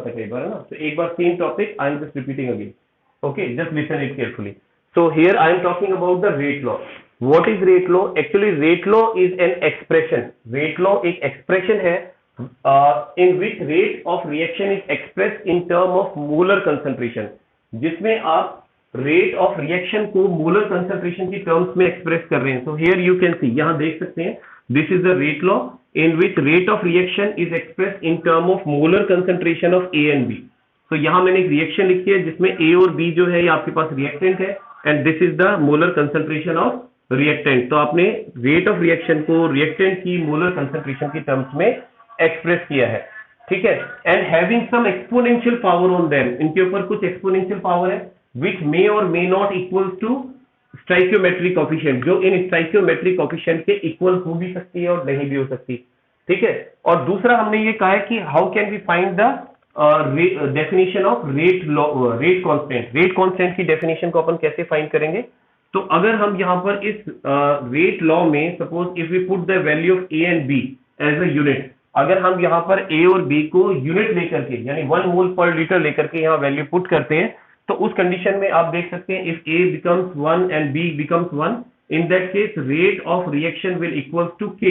था कई बार, है ना। तो एक बार same topic I am just repeating again, okay, just listen it carefully. So here I am talking about the rate law. What is rate law? Actually rate law is an expression. Rate law एक expression है in which rate of reaction is expressed in term of molar concentration, जिसमें आप rate of reaction को molar concentration की terms में express कर रहे हैं। So here you can see, यहां देख सकते हैं, this is the rate law in which rate of reaction is express in term of molar concentration of A and B. तो यहां मैंने एक रिएक्शन लिखी है जिसमें ए और बी जो है ये आपके पास रिएक्टेंट है, and this is the molar concentration of reactant. तो आपने रेट ऑफ रिएक्शन को रिएक्टेंट की मोलर कंसंट्रेशन की टर्म्स में एक्सप्रेस किया है, ठीक है। And having some exponential power on them, इनके ऊपर कुछ एक्सपोनेंशियल पावर है which may or may not equals to stoichiometric coefficient, जो इन stoichiometric coefficient के इक्वल हो भी सकती है और नहीं भी हो सकती, ठीक है। और दूसरा हमने ये कहा है कि how can we find the definition of rate constant. Rate constant की डेफिनेशन को अपन कैसे फाइंड करेंगे? तो अगर हम यहाँ पर इस रेट लॉ में suppose if we put the value of A and B as a unit, अगर हम यहाँ पर ए और बी को यूनिट लेकर के यानी 1 मोल पर लीटर लेकर के यहाँ वैल्यू पुट करते हैं, तो उस कंडीशन में आप देख सकते हैं if A becomes 1 and B becomes 1, in that case rate of reaction will equals to K,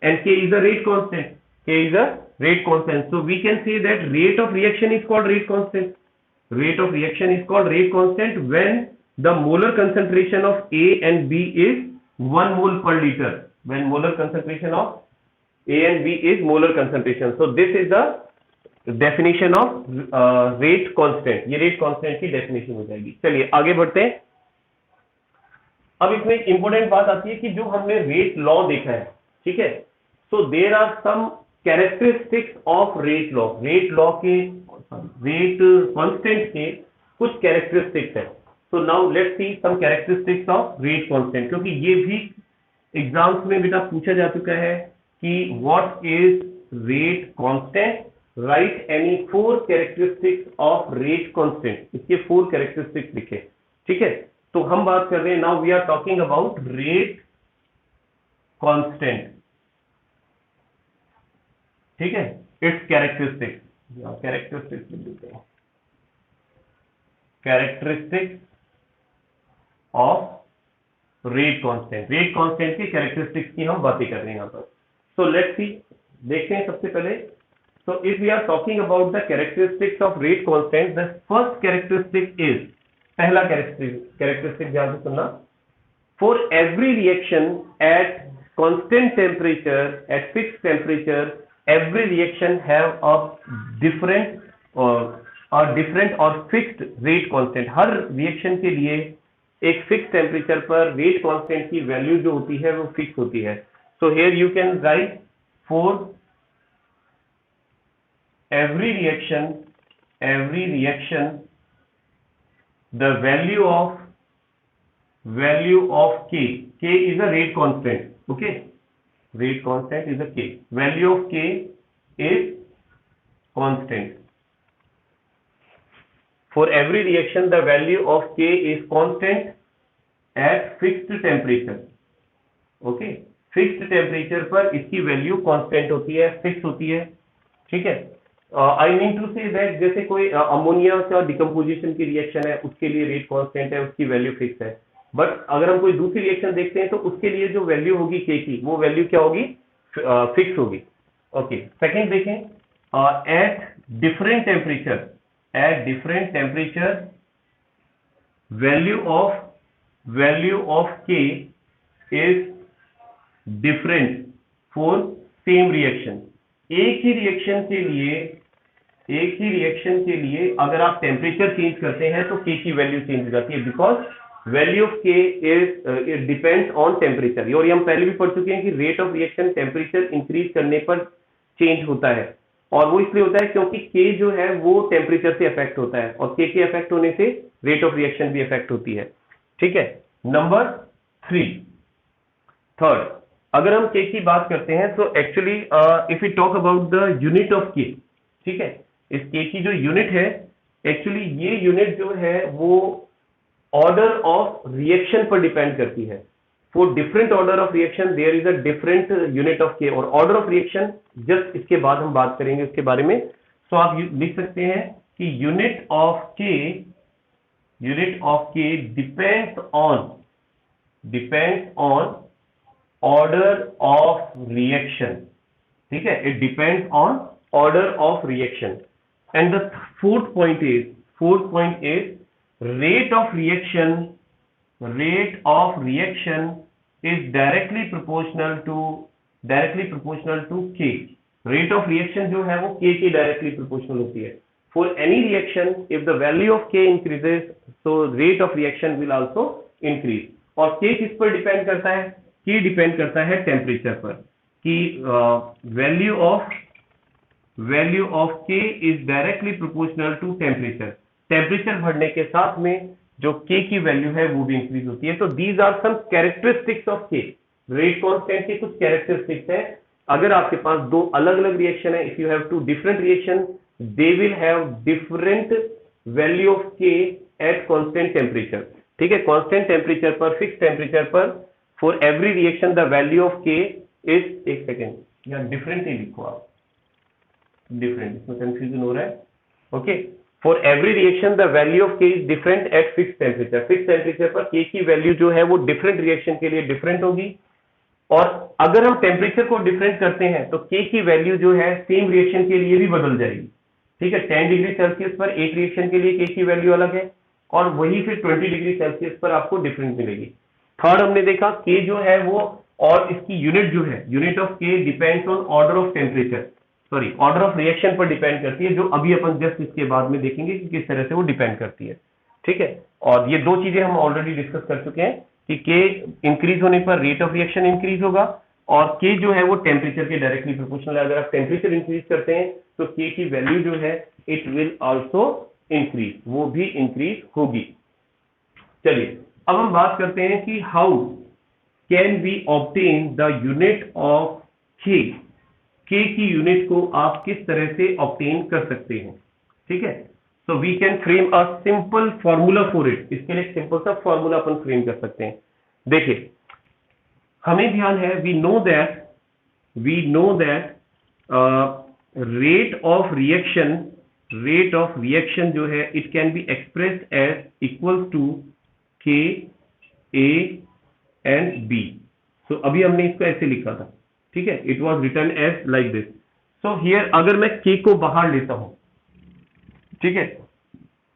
and K is a rate constant. K is a rate constant. So we can say that rate of reaction is called rate constant. Rate of reaction is called rate constant when the molar concentration of A and B is 1 mole per liter. When molar concentration of A and B is molar concentration. So this is the definition of rate constant. ये rate constant की definition हो जाएगी। चलिए आगे बढ़ते हैं। अब इसमें एक इंपॉर्टेंट बात आती है कि जो हमने रेट लॉ देखा है, ठीक है, so there are some characteristics of rate law. Rate law के रेट कांस्टेंट के कुछ कैरेक्टरिस्टिक्स है। So now let's see some characteristics of rate constant, क्योंकि ये भी एग्जाम्स में बेटा पूछा जा चुका है कि what is rate constant, right any 4 characteristics of rate constant. इसके 4 कैरेक्टरिस्टिक्स लिखे, ठीक है। तो हम बात कर रहे हैं, now we are talking about rate constant, ठीक है, इट्स कैरेक्टरिस्टिक्स। कैरेक्टरिस्टिक्स लिख देते हैं, characteristics of rate constant. Rate constant की कैरेक्टरिस्टिक्स की हम बातें कर रहे हैं यहाँ पर। सो लेट्स सी, देखते हैं सबसे पहले। So if we are talking about the characteristics of rate constant, the first characteristic is, पहला characteristic ध्यान से सुनना, for every reaction at constant temperature, at fixed temperature, every reaction have a different or fixed rate constant. Her reaction के लिए एक fixed temperature पर rate constant की value जो होती है वो fixed होती है। So here you can write for every reaction the value of K is a rate constant, okay, rate constant is a K, value of K is constant. For every reaction the value of K is constant at fixed temperature, okay, fixed temperature पर इसकी value constant होती है, fix होती है, ठीक है। I mean to say that जैसे कोई अमोनिया का डिकम्पोजिशन की रिएक्शन है, उसके लिए रेट कांस्टेंट है, उसकी वैल्यू फिक्स है। बट अगर हम कोई दूसरी रिएक्शन देखते हैं तो उसके लिए जो वैल्यू होगी के की, वो वैल्यू क्या होगी? फिक्स होगी, ओके। सेकंड देखें, at different temperature value of k is different for same reaction. एक ही रिएक्शन के लिए अगर आप टेम्परेचर चेंज करते हैं तो के की वैल्यू चेंज हो जाती है, because value of k is depends on temperature. और ये हम पहले भी पढ़ चुके हैं कि rate of reaction temperature increase करने पर चेंज होता है, और वो इसलिए होता है क्योंकि के जो है वो टेम्परेचर से अफेक्ट होता है, और के अफेक्ट होने से रेट ऑफ रिएक्शन भी अफेक्ट होती है, ठीक है। नंबर 3, थर्ड, अगर हम के की बात करते हैं तो actually if you talk about the unit of के, ठीक है, इस के की जो यूनिट है, एक्चुअली ये यूनिट जो है वो ऑर्डर ऑफ रिएक्शन पर डिपेंड करती है। For different order of reaction there is a different unit of k, और ऑर्डर ऑफ रिएक्शन जस्ट इसके बाद हम बात करेंगे उसके बारे में। सो आप लिख सकते हैं कि यूनिट ऑफ के depends on order of reaction, ठीक है, it depends on order of reaction. And the fourth point is rate of reaction is directly proportional to k। rate of reaction जो है वो k के directly proportional होती है। for any reaction if the value of k increases so rate of reaction will also increase। और k किस पर depend करता है? k डिपेंड करता है टेम्परेचर पर, कि value of k is directly proportional to temperature. Temperature बढ़ने के साथ में जो k की वैल्यू है वो भी इंक्रीज होती है। तो these are some characteristics of k। Rate constant की कुछ कैरेक्टरिस्टिक्स है। अगर आपके पास दो अलग अलग रिएक्शन है, if you have two different reaction they will have different value of k at constant temperature, ठीक है। कांस्टेंट टेम्परेचर पर, फिक्स टेम्परेचर पर for every reaction the value of k is, एक सेकेंड या डिफरेंट ही लिखो आप, डिफरेंट, इसमें कंफ्यूजन हो रहा है। Okay, for every reaction the value of k is different at fix temperature. Fix temperature पर k की वैल्यू जो है वो डिफरेंट रिएक्शन के लिए डिफरेंट होगी। और अगर हम टेम्परेचर को डिफरेंट करते हैं तो k की वैल्यू जो है सेम रिएक्शन के लिए भी बदल जाएगी, ठीक है। 10 डिग्री सेल्सियस पर एक रिएक्शन के लिए k की वैल्यू अलग है और वही फिर 20 डिग्री सेल्सियस पर आपको डिफरेंट मिलेगी। थर्ड हमने देखा k जो है वो, और इसकी यूनिट जो है, unit of k depends on order of temperature, sorry order of reaction पर डिपेंड करती है, जो अभी अपन जस्ट इसके बाद में देखेंगे कि किस तरह से वो डिपेंड करती है, ठीक है। और ये दो चीजें हम ऑलरेडी डिस्कस कर चुके हैं कि k इंक्रीज होने पर रेट ऑफ रिएक्शन इंक्रीज होगा और k जो है वो टेम्परेचर के डायरेक्टली प्रोपोर्शनल है। अगर आप टेम्परेचर इंक्रीज करते हैं तो k की वैल्यू जो है इट विल आल्सो इंक्रीज, वो भी इंक्रीज होगी। चलिए अब हम बात करते हैं कि how can we obtain the unit of k। k की यूनिट को आप किस तरह से ऑब्टेन कर सकते हैं, ठीक है। So we can frame a simple formula for it. इसके लिए सिंपल सा फॉर्मूला अपन फ्रेम कर सकते हैं। देखिए हमें ध्यान है, we know that rate of reaction जो है it can be expressed as equal to k a and b। So अभी हमने इसको ऐसे लिखा था, ठीक है, it was written as like this. So here अगर मैं k को बाहर लेता हूं, ठीक है,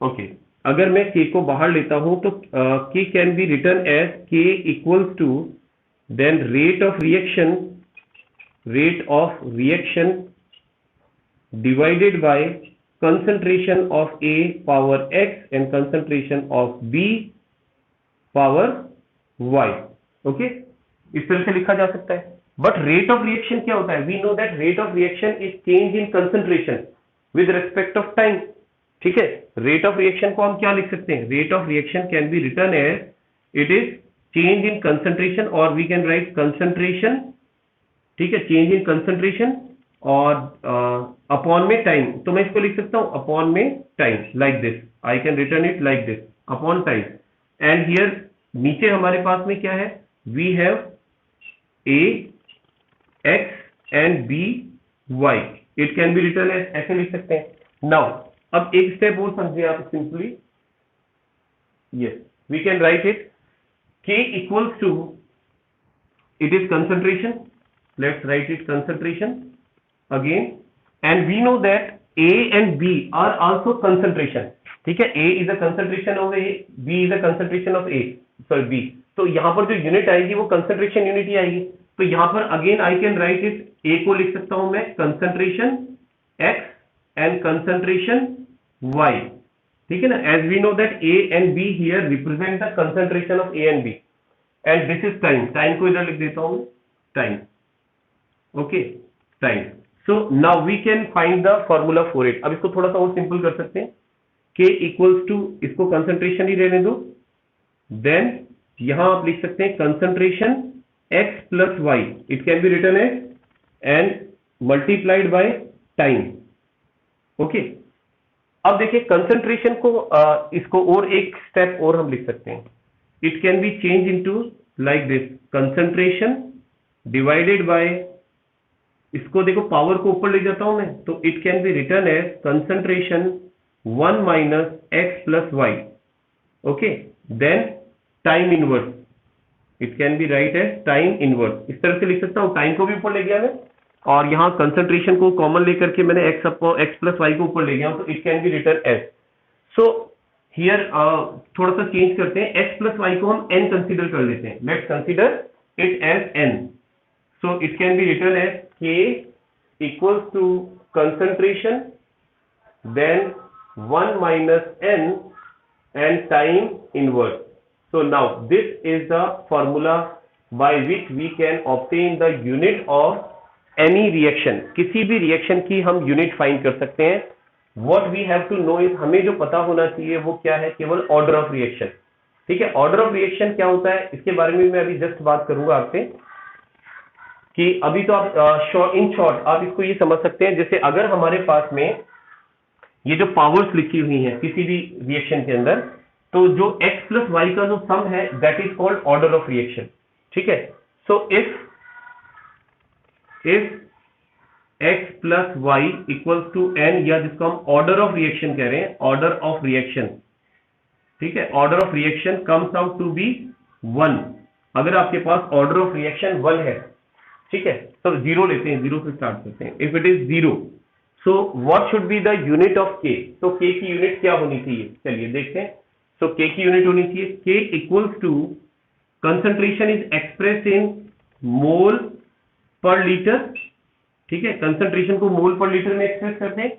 ओके, अगर मैं k को बाहर लेता हूं तो k can be written as k equals to then rate of reaction divided by concentration of A power x and concentration of B power y। Okay, इस तरह से लिखा जा सकता है। बट रेट ऑफ रिएक्शन क्या होता है? We know that rate of reaction is change in concentration with respect of time, ठीक है। रेट ऑफ रिएक्शन को हम क्या लिख सकते हैं? Rate of reaction can be written as it is change in concentration, और वी कैन राइट कंसंट्रेशन, ठीक है, चेंज इन कंसंट्रेशन और अपॉन में टाइम। तो मैं इसको लिख सकता हूं अपॉन में time, like this, I can written it like this, upon time. And here नीचे हमारे पास में क्या है? We have a x and b y, it can be written as, ऐसे लिख सकते हैं। नाउ अब एक स्टेप और समझिए आप simply, yes we can write it k equals to, it is concentration, let's write it concentration again, and we know that A and B are also concentration, ठीक है। A is a concentration of A, B is a concentration of A, sorry B। तो यहां पर जो unit आएगी वो concentration unit ही आएगी। तो यहां पर again I can write it, A को लिख सकता हूं मैं concentration X and concentration Y, ठीक है ना। As we know that A and B here represent the concentration of A and B, and this is time. Time को इधर लिख देता हूं, time, okay, time. So now we can find the formula for it. अब इसको थोड़ा सा और सिंपल कर सकते हैं, k इक्वल्स टू, इसको कंसंट्रेशन ही रहने दो, देन यहां आप लिख सकते हैं concentration x plus y, it can be written as and multiplied by time, okay. अब देखिए कंसंट्रेशन को इसको और एक स्टेप और हम लिख सकते हैं, it can be changed into like this, concentration divided by इसको देखो पावर को ऊपर ले जाता हूं मैं, तो it can be written as concentration 1 minus X plus Y. Okay, then time inverse, it can be write as time inverse. इस तरह से लिख सकता हूं, टाइम को भी ऊपर ले गया मैं और यहाँ कंसंट्रेशन को कॉमन लेकर के मैंने एक्स प्लस वाई को ऊपर ले गया हूं, तो it can be written as. So here थोड़ा सा चेंज करते हैं, एक्स प्लस वाई को हम एन कंसीडर कर लेते हैं. Let's consider it as n. So it can be written as k equals to concentration then 1 minus n and time inverse. So now this is the formula by which we can obtain the unit of any reaction. किसी भी reaction की हम unit find कर सकते हैं. What we have to know is, हमें जो पता होना चाहिए वो क्या है, केवल ऑर्डर ऑफ रिएक्शन. ठीक है, ऑर्डर ऑफ रिएक्शन क्या होता है इसके बारे में मैं अभी जस्ट बात करूंगा आपसे, कि अभी तो आप इन शॉर्ट आप इसको ये समझ सकते हैं, जैसे अगर हमारे पास में ये जो पावर्स लिखी हुई हैं किसी भी रिएक्शन के अंदर, तो जो x प्लस वाई का जो सम है that is called order of reaction. ठीक है, so if x plus Y equals to n, या जिसको हम ऑर्डर ऑफ रिएक्शन कह रहे हैं, ऑर्डर ऑफ रिएक्शन. ठीक है, order of reaction comes out to be 1. अगर आपके पास ऑर्डर ऑफ रिएक्शन 1 है, ठीक है, तो जीरो लेते हैं, जीरो से स्टार्ट करते हैं. If it is zero, so what should be the unit of k? तो k की यूनिट क्या होनी चाहिए, चलिए देखते हैं. सो k की यूनिट होनी चाहिए k equals to concentration is expressed in mole per litre. ठीक है, कंसंट्रेशन को मोल पर लीटर में एक्सप्रेस करते हैं.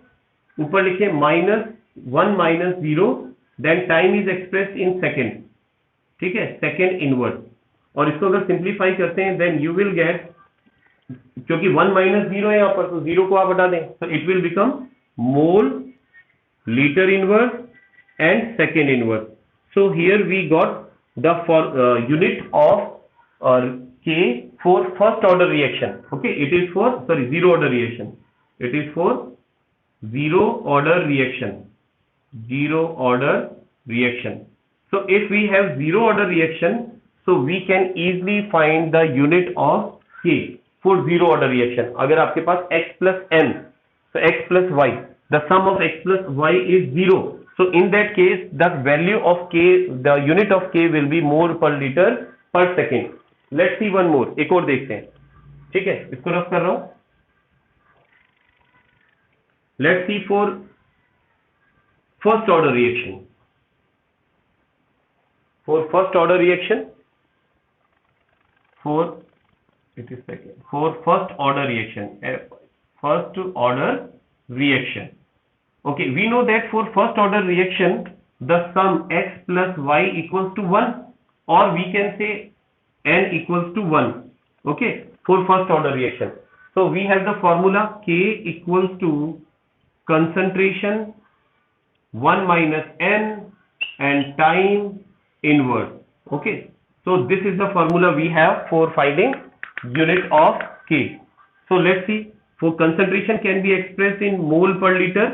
ऊपर लिखे -1 minus 0, then time is expressed in second. ठीक है, सेकेंड इनवर्स. और इसको अगर सिंप्लीफाई करते हैं देन यू विल गेट, क्योंकि 1 माइनस 0 है यहाँ पर, तो 0 को आप हटा दें, तो it will become mole litre inverse and second inverse. So here we got the unit of k for first order reaction. Okay, it is for zero order reaction. It is for zero order reaction. Zero order reaction. So if we have zero order reaction, so we can easily find the unit of k for zero order reaction. अगर आपके पास x plus n, so x plus y, the sum of x plus y is 0. So in that case, the value of k, the unit of k will be mole per liter per second. Let's see one more. एक और देखते हैं. ठीक है, इसको rough कर रहा हूं. Let's see for first order reaction. For first order reaction, for first order reaction, first order reaction. Okay, we know that for first order reaction, the sum x plus y equals to 1, or we can say n equals to 1. Okay, for first order reaction. So we have the formula k equals to concentration 1 minus n and time inverse. Okay, so this is the formula we have for finding unit of k. So let's see, for concentration can be expressed in mole per liter,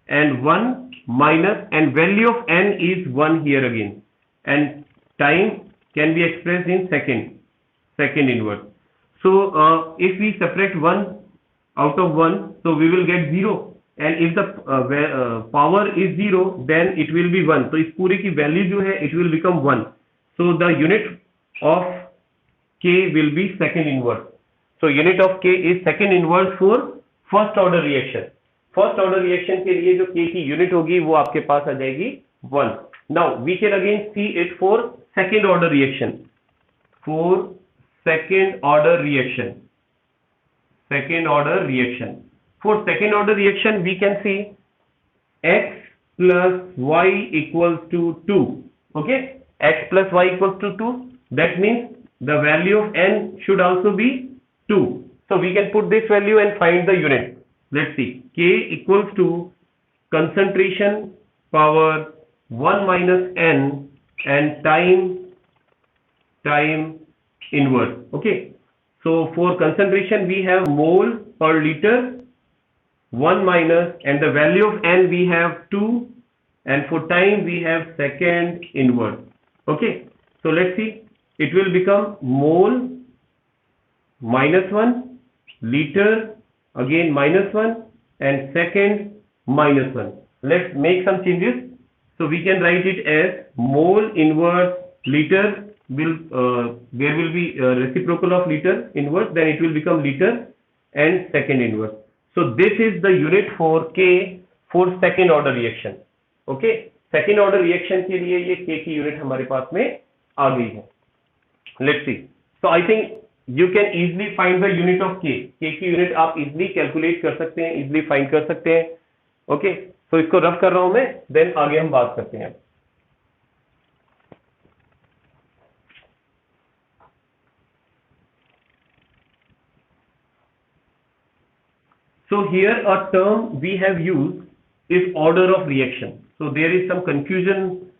and 1 minus, and value of n is 1 here again, and time can be expressed in second inverse. So if we subtract 1 out of 1, so we will get 0, and if the power is 0, then it will be 1. तो इस पूरे की value जो है it will become 1. So the unit of k will be second inverse. So unit of k is second inverse for first order reaction. First order reaction के लिए जो k की यूनिट होगी वो आपके पास आ जाएगी 1. Now we can again see it for second order reaction. For second order reaction. For second order reaction, we can see x plus y equals to 2. Okay, x plus y equals to 2. That means the value of n should also be 2. So we can put this value and find the unit. Let's see, k equals to concentration power 1 minus n and time inverse. Okay, so for concentration we have mole per liter 1 minus, and the value of n we have 2, and for time we have second inverse. Okay, so let's see, it will become mole -1, liter, again -1, and second -1. Let's make some changes. So we can write it as mole inverse liter will there will be reciprocal of liter inverse, then it will become liter and second inverse. So this is the unit for K for second order reaction. Okay, second order reaction के लिए ये K की unit हमारे पास में आ गई है. Let's see. So I think you can easily find the unit of K. K की यूनिट आप easily calculate कर सकते हैं, easily find कर सकते हैं. Okay, so इसको रफ कर रहा हूं मैं, then आगे हम बात करते हैं. So here a term we have used is order of reaction. So there is some confusion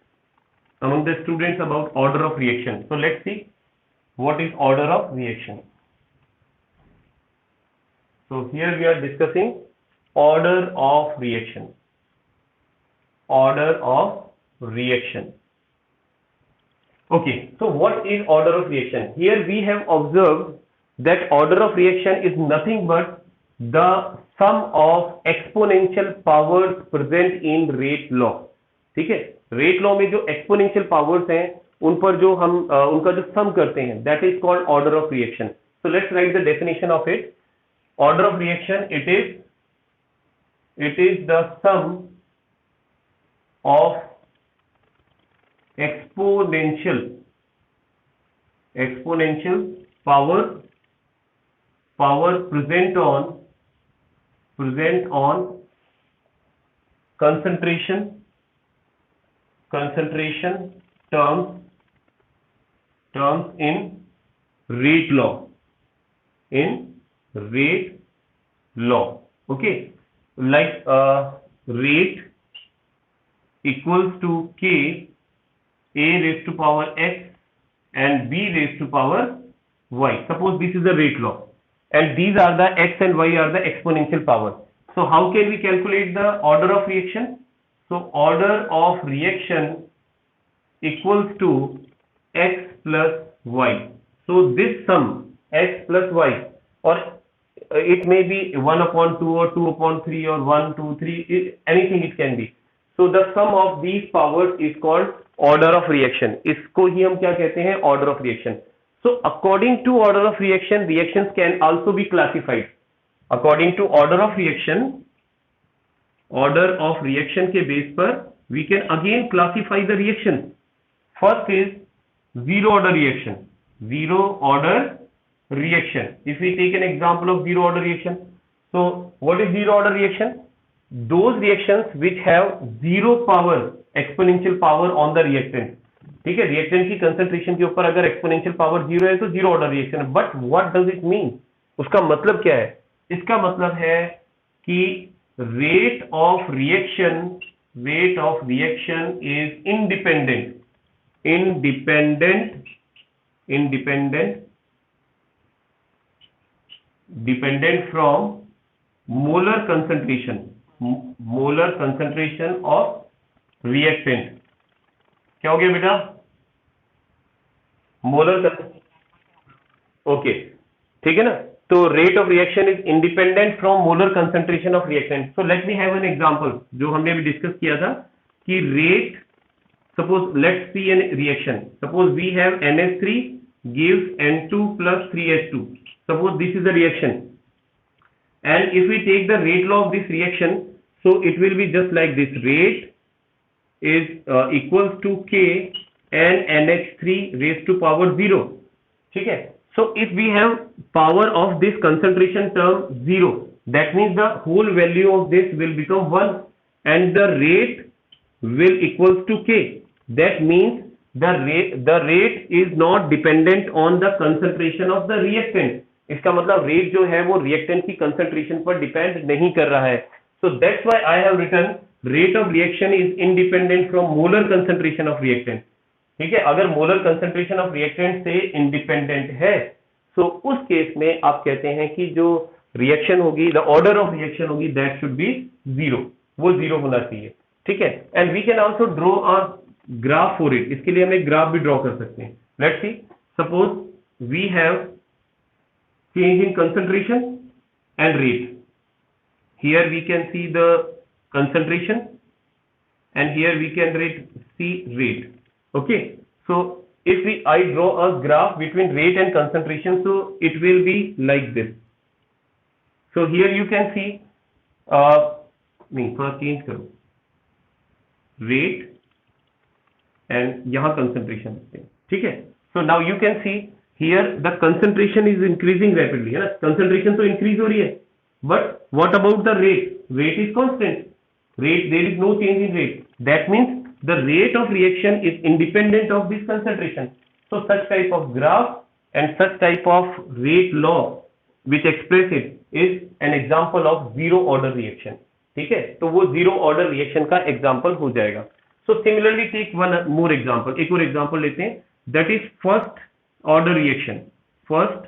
among the students about order of reaction. So let's see what is order of reaction. So here we are discussing order of reaction. Order of reaction. Okay, so what is order of reaction? Here we have observed that order of reaction is nothing but the sum of exponential powers present in rate law. ठीक है, rate law में जो exponential powers हैं उन पर जो हम उनका जो सम करते हैं, that is called order of reaction. So let's write the definition of it. Order of reaction it is the sum of exponential power present on concentration terms in rate law. Okay, like rate equals to K a raised to power x and b raised to power y. Suppose this is the rate law and these are the x and y are the exponential power. So how can we calculate the order of reaction? So order of reaction equals to x plus y. So this sum x plus y, or it may be 1/2 or 2/3 or 1, 2, 3, anything it can be. So the sum of these powers is called order of reaction. इसको ही हम क्या कहते हैं? Order of reaction. So according to order of reaction, reactions can also be classified. According to order of reaction के base पर we can again classify the reaction. First is zero order reaction. If we take an example of zero order reaction, so what is zero order reaction? Those reactions which have zero power, exponential power on the reactant. ठीक है, reactant की concentration के ऊपर अगर exponential power zero है तो zero order reaction है. But what does it mean? उसका मतलब क्या है? इसका मतलब है कि rate of reaction is independent from molar concentration of reactant. क्या हो गया बेटा? मोलर. ओके, ठीक है ना. तो rate of reaction is independent from molar concentration of reactant. So let me have an example जो हमने अभी डिस्कस किया था कि rate, suppose let's see an reaction. Suppose we have NH3 gives N2 plus 3H2. Suppose this is the reaction, and if we take the rate law of this reaction, so it will be just like this. Rate is equals to K and NH3 raised to power 0. ठीक है. So if we have power of this concentration term 0, that means the whole value of this will become 1 and the rate will equals to K. That means the rate is not dependent on the concentration of the reactant. इसका मतलब rate जो है वो reactant की concentration पर depend नहीं कर रहा है. So that's why I have written rate of reaction is independent from molar concentration of reactant. ठीक है, अगर मोलर कंसंट्रेशन ऑफ रिएक्टेंट से इंडिपेंडेंट है तो उस केस में आप कहते हैं कि जो रिएक्शन होगी, द ऑर्डर ऑफ रिएक्शन होगी, दैट शुड बी जीरो. वो जीरो होना चाहिए. ठीक है. And we can also draw a graph for it. इसके लिए हम एक ग्राफ भी ड्रॉ कर सकते हैं. Let's see. Suppose we have change in concentration and rate. Here we can see the concentration and here we can see rate. Okay, so if I draw a graph between rate and concentration, so it will be like this. So here you can see नहीं थोड़ा change करो, rate and यहाँ concentration, ठीक है. So now you can see here the concentration is increasing rapidly, है ना, concentration तो increase हो रही है, but what about the rate? Rate is constant. Rate, there is no change in rate. That means the rate of reaction is independent of this concentration. So such type of graph and such type of rate law which express it is an example of zero order reaction. ठीक है, तो वो zero order reaction का example हो जाएगा. So similarly take one more example. एक और example लेते हैं, that is first order reaction. First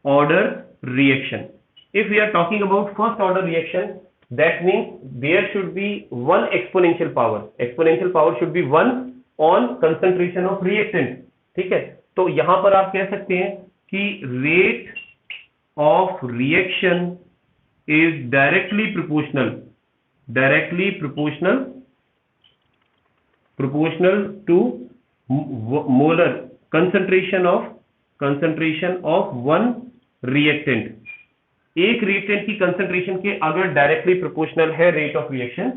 order reaction. If we are talking about first order reaction, that means there should be one exponential power. Exponential power should be 1 on concentration of reactant. ठीक है, तो यहां पर आप कह सकते हैं कि rate of reaction is directly proportional to molar concentration of one reactant. एक रिएक्टेंट की कंसंट्रेशन के अगर डायरेक्टली प्रोपोर्शनल है rate of reaction,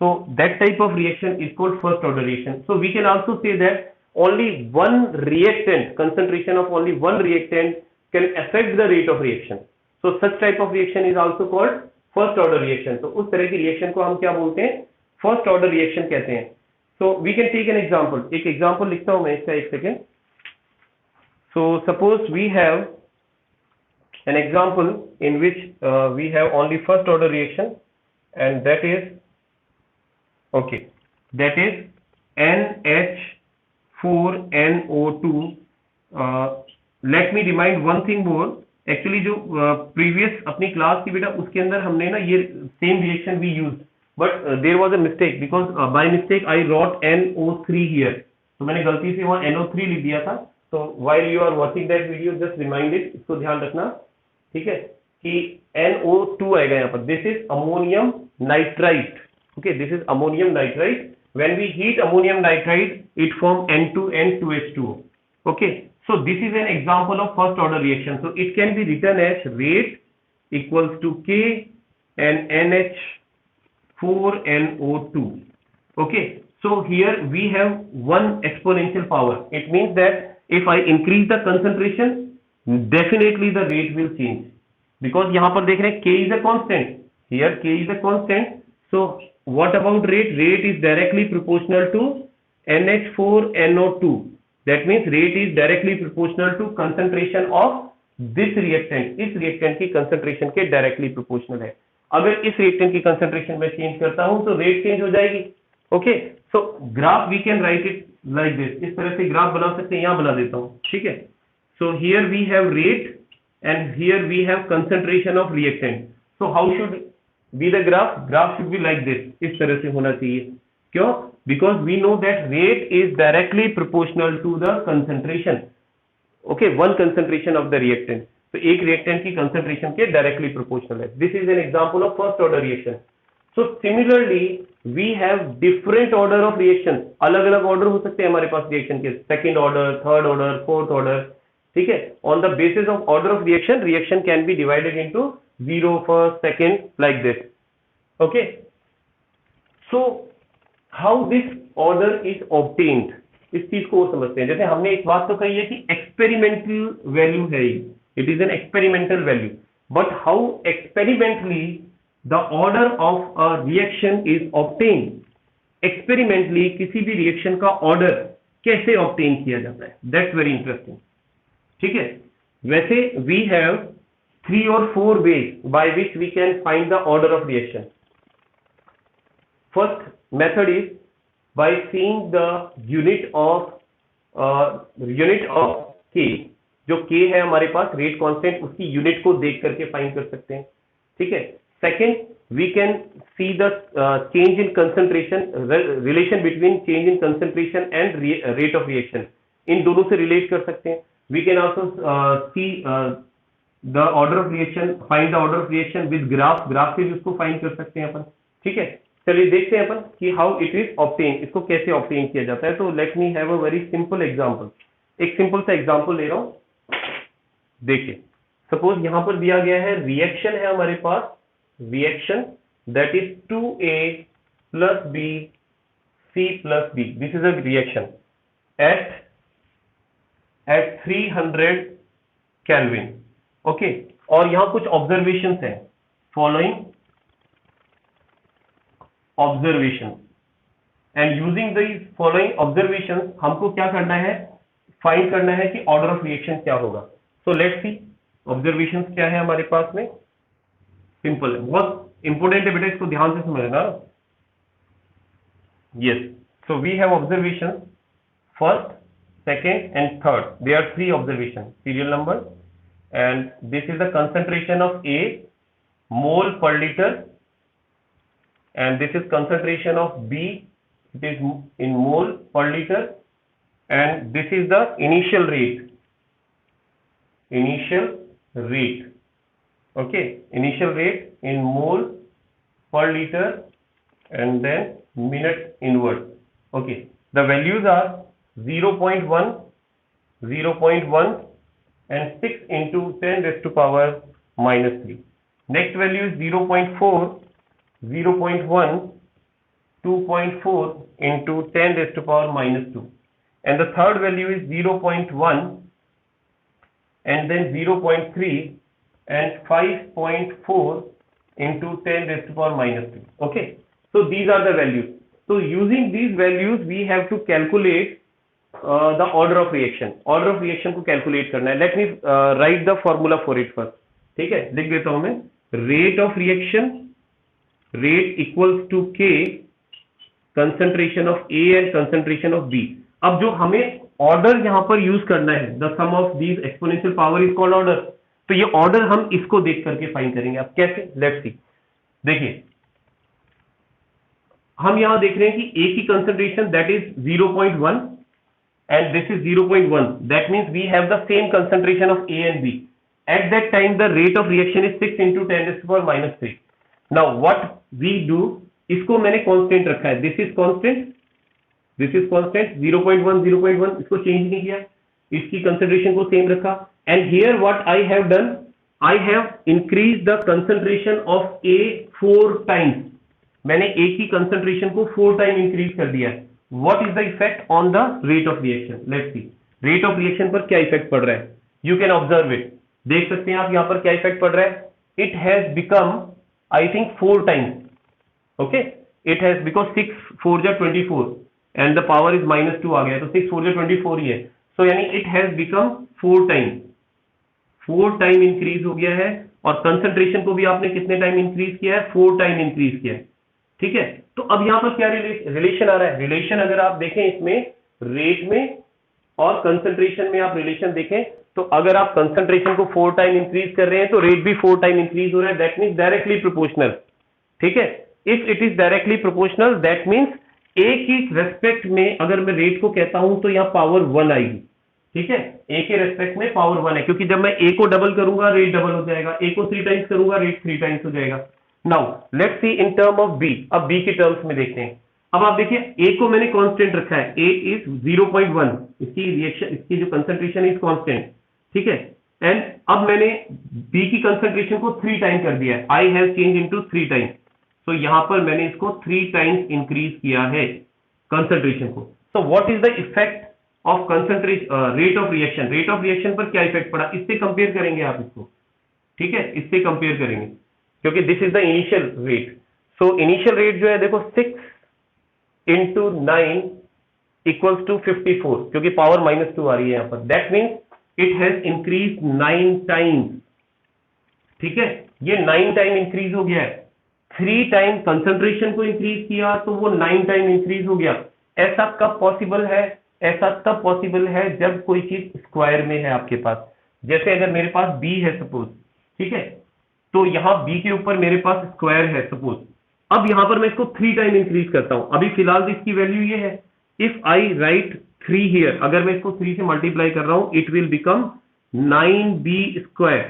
so that type of reaction is called first order reaction. So we can also say that only one reactant, concentration of only one reactant can affect the rate of reaction. So such type of reaction is also called first order reaction. तो उस तरह की reaction को हम क्या बोलते हैं, first order reaction कहते हैं. So we can take an example. एक एग्जांपल लिखता हूं मैं इसका, एक second. So suppose we have an example in which we have only first order reaction, and that is NH4NO2. Let me remind one thing more. Actually जो previous अपनी class की बेटा उसके अंदर हमने ना ये same reaction we used, but there was a mistake because by mistake I wrote NO3 here. तो मैंने गलती से वहाँ NO3 लिख दिया था. तो while you are watching that video, just remind it, इसको ध्यान रखना, ठीक है, कि NO2 आएगा यहाँ पर. This is ammonium nitrite. Okay, this is ammonium nitrite. When we heat ammonium nitrite it form N2N2H2O. Okay, so this is an example of first order reaction. So it can be written as rate equals to K and NH4NO2. okay, so here we have one exponential power. It means that if I increase the concentration, definitely the rate will change, because यहाँ पर देख रहे हैं K is a constant. Here K is a constant. So what about rate? Rate is directly proportional to NH4NO2. That means rate is directly proportional to concentration of this reactant. इस reactant की concentration के directly proportional है. अगर इस reactant की concentration में change करता हूं तो rate change हो जाएगी. Okay, so graph we can write it like this. इस तरह से ग्राफ बना सकते हैं, यहाँ बना देता हूँ, ठीक है. So here we have rate and here we have concentration of reactant. So how should be the graph? Graph should be like this. इस तरह से होना चाहिए. क्यों? Because we know that rate is directly proportional to the concentration. Okay, one concentration of the reactant. तो एक reactant की concentration के directly proportional है. This is an example of first order reaction. So similarly we have different order of reactions. अलग अलग order हो सकते हैं हमारे पास reaction के, second order, third order, fourth order. ठीक है, on the basis of order of reaction, reaction can be divided into 0, first, second, like this. Okay, so how this order is obtained, इस चीज को और समझते हैं. जैसे हमने एक बात तो कही है कि experimental value है, it is an experimental value, but how experimentally the order of a reaction is obtained. Experimentally किसी भी reaction का order कैसे obtain किया जाता है, that's very interesting. ठीक है, वैसे we have 3 or 4 ways by which we can find the order of reaction. First method is by seeing the unit of K. जो K है हमारे पास रेट कांस्टेंट, उसकी यूनिट को देख करके फाइंड कर सकते हैं. ठीक है. Second, we can see the change in concentration, relation between change in concentration and rate of reaction. इन दोनों से रिलेट कर सकते हैं. We can also see the order of reaction, find the order of reaction with graph, graph से भी उसको find कर सकते हैं अपन। ठीक है, चलिए देखते हैं अपन कि हाउ इट इज ऑब्टेन, इसको कैसे ऑब्टेन किया जाता है। तो late me have a very simple example, एक सिंपल सा एग्जांपल ले रहा हूं। देखिए, सपोज यहां पर दिया गया है रिएक्शन है हमारे पास, reaction that is 2A plus B C plus B, this is a reaction at 300 kelvin. Okay, और यहां कुछ ऑब्जर्वेशन है, following observation, and using the following observation हमको क्या करना है, फाइंड करना है कि ऑर्डर ऑफ रिएक्शन क्या होगा। सो लेट्स सी ऑब्जर्वेशन क्या है हमारे पास में। सिंपल है, बहुत इंपॉर्टेंट है बेटा, इसको ध्यान से समझना। Yes, so we have observation first, second and third, there are three observations, serial number, and this is the concentration of A mole per liter, and this is concentration of B, it is in mole per liter, and this is the initial rate, okay, initial rate in mole per liter, and then minute inverse. Okay, the values are 0.1, 0.1 and 6 into 10 raised to power minus 3. Next value is 0.4, 0.1, 2.4 into 10 raised to power minus 2. And the third value is 0.1 and then 0.3 and 5.4 into 10 raised to power minus 2. Okay, so these are the values. So using these values we have to calculate the order of reaction, order of reaction को calculate करना है। Let me write the formula for it first. ठीक है, लिख देता हूं मैं, rate of reaction, rate equals to k concentration of A and concentration of B. अब जो हमें ऑर्डर यहां पर यूज करना है, the sum of these exponential power is called order. तो ये ऑर्डर हम इसको देख करके फाइंड करेंगे। अब कैसे, लेट्स सी। देखिए, हम यहां देख रहे हैं कि ए की concentration that is 0.1 and this is 0.1, that means we have the same concentration of A and B. At that time the rate of reaction is 6 into 10 raised to power minus 3. Now what we do, इसको मैंने constant रखा है, this is constant, 0.1, 0.1, इसको change नहीं किया, इसकी concentration को same रखा, and here what I have done, I have increased the concentration of A 4 times, मैंने A की concentration को 4 टाइम increase कर दिया है। What is the effect on the rate of reaction? Let's see. Rate of reaction पर क्या effect पड़ रहा है? You can observe it. देख सकते हैं आप यहाँ पर क्या इफेक्ट पड़ रहा है? It has become, I think 4 times. Okay? It has, because 6 4 जा 24 and the power is minus 2 आ गया, तो 6 4 जा 24 ही है। So यानी it has become 4 times. 4 time increase हो गया है, और कंसंट्रेशन को भी आपने कितने टाइम इंक्रीज किया है? 4 टाइम इंक्रीज किया है। ठीक है, तो अब यहां पर क्या रिलेशन आ रहा है? रिलेशन अगर आप देखें इसमें, रेट में और कंसंट्रेशन में आप रिलेशन देखें, तो अगर आप कंसंट्रेशन को 4 टाइम इंक्रीज कर रहे हैं तो रेट भी 4 टाइम इंक्रीज हो रहा है, दैट मींस डायरेक्टली प्रोपोर्शनल। ठीक है, if it is directly proportional that means A की रेस्पेक्ट में अगर मैं रेट को कहता हूं तो यहां पावर 1 आएगी। ठीक है, ए के रेस्पेक्ट में पावर 1 है, क्योंकि जब मैं ए को डबल करूंगा रेट डबल हो जाएगा, ए को 3 टाइम्स करूंगा रेट 3 टाइम्स हो जाएगा। Now let's see in term of B. अब बी के टर्म्स में देखते हैं। अब आप देखिए, ए को मैंने कांस्टेंट रखा है, ए इज 0.1, इसकी रिएक्शन, इसकी जो कंसंट्रेशन इज कांस्टेंट। ठीक है, एंड अब मैंने बी की कंसंट्रेशन को 3 टाइम कर दिया है, I have change into 3 times. तो यहां पर मैंने इसको 3 टाइम्स इंक्रीज किया है कंसंट्रेशन को। So what is the effect of concentration, rate of reaction? Rate of reaction पर क्या इफेक्ट पड़ा, इससे कंपेयर करेंगे आप इसको। ठीक है, इससे कंपेयर करेंगे, क्योंकि this is the initial rate. So initial rate जो है देखो 6 into 9 equals to 54, क्योंकि पावर -2 आ रही है यहां पर, that means it has increase 9 times. ठीक है, ये 9 टाइम इंक्रीज हो गया है। 3 टाइम कंसंट्रेशन को इंक्रीज किया तो वो 9 टाइम इंक्रीज हो गया। ऐसा कब पॉसिबल है? ऐसा तब पॉसिबल है जब कोई चीज स्क्वायर में है आपके पास। जैसे अगर मेरे पास बी है सपोज, ठीक है, तो यहां बी के ऊपर मेरे पास स्क्वायर है सपोज। अब यहां पर मैं इसको 3 टाइम इंक्रीज करता हूं, अभी फिलहाल इसकी वैल्यू ये है। इफ आई राइट 3 हियर, अगर मैं इसको 3 से मल्टीप्लाई कर रहा हूं, it will become 9b square.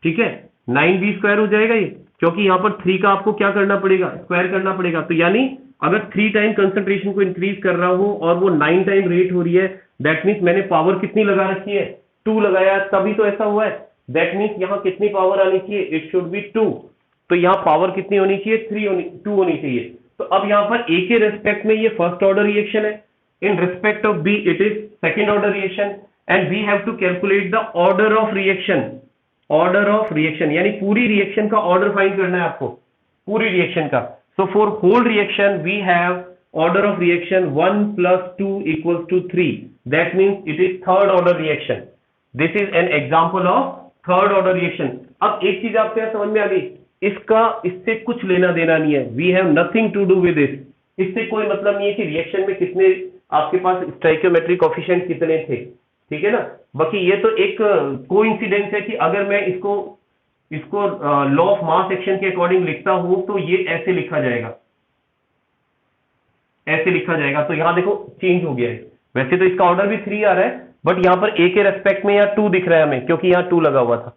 ठीक है, 9b स्क्वायर हो जाएगा ये, क्योंकि यहाँ पर 3 का आपको क्या करना पड़ेगा, स्क्वायर करना पड़ेगा। तो यानी अगर 3 टाइम कंसंट्रेशन को इंक्रीज कर रहा हूं और वो 9 टाइम रेट हो रही है, दैट मीन्स मैंने पावर कितनी लगा रखी है, 2 लगाया, तभी तो ऐसा हुआ है। दैट मीन्स यहाँ कितनी पावर आनी चाहिए, इट शुड बी 2। तो यहाँ पावर कितनी होनी चाहिए, 2 होनी चाहिए। तो अब यहाँ पर ए के रेस्पेक्ट में ये फर्स्ट ऑर्डर रिएक्शन है, in respect of B it is second order reaction, and we have to calculate the order of reaction यानी पूरी रिएक्शन का ऑर्डर फाइंड करना है आपको, पूरी रिएक्शन का। so for whole reaction we have order of reaction 1 plus 2 equals to 3, that means it is third order reaction. this is an example of third order reaction. अब एक चीज आपको यहाँ समझ में आ गई, इससे कुछ लेना देना नहीं है, we have nothing to do with this। इससे कोई मतलब नहीं है कि रिएक्शन में कितने आपके पास स्टोइकियोमेट्रिक कोएफिशिएंट कितने थे, ठीक है ना। बाकी ये तो एक कोइंसिडेंस है कि अगर मैं इसको लॉ ऑफ मास एक्शन के अकॉर्डिंग लिखता हूं तो ये ऐसे लिखा जाएगा, ऐसे लिखा जाएगा। तो यहां देखो चेंज हो गया है, वैसे तो इसका ऑर्डर भी 3 आ रहा है, बट यहां पर ए के रेस्पेक्ट में यहाँ 2 दिख रहा है हमें, क्योंकि यहाँ 2 लगा हुआ था,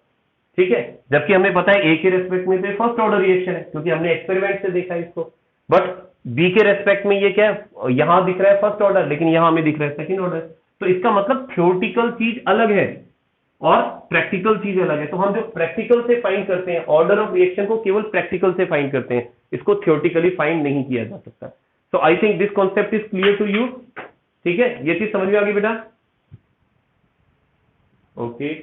ठीक है। जबकि हमें पता है ए के रेस्पेक्ट में तो फर्स्ट ऑर्डर रिएक्शन है, क्योंकि हमने एक्सपेरिमेंट से देखा है इसको। बट बी के रेस्पेक्ट में ये क्या है, यहां दिख रहा है फर्स्ट ऑर्डर, लेकिन यहां हमें दिख रहा है सेकंड ऑर्डर। तो इसका मतलब थ्योरेटिकल चीज अलग है और प्रैक्टिकल चीज अलग है। तो हम जो प्रैक्टिकल से फाइंड करते हैं ऑर्डर ऑफ रिएक्शन को, केवल प्रैक्टिकल से फाइंड करते हैं, इसको थ्योरेटिकली फाइंड नहीं किया जा सकता। So I think this concept is clear to you, ठीक है, ये चीज समझ में आ गई बेटा, ओके।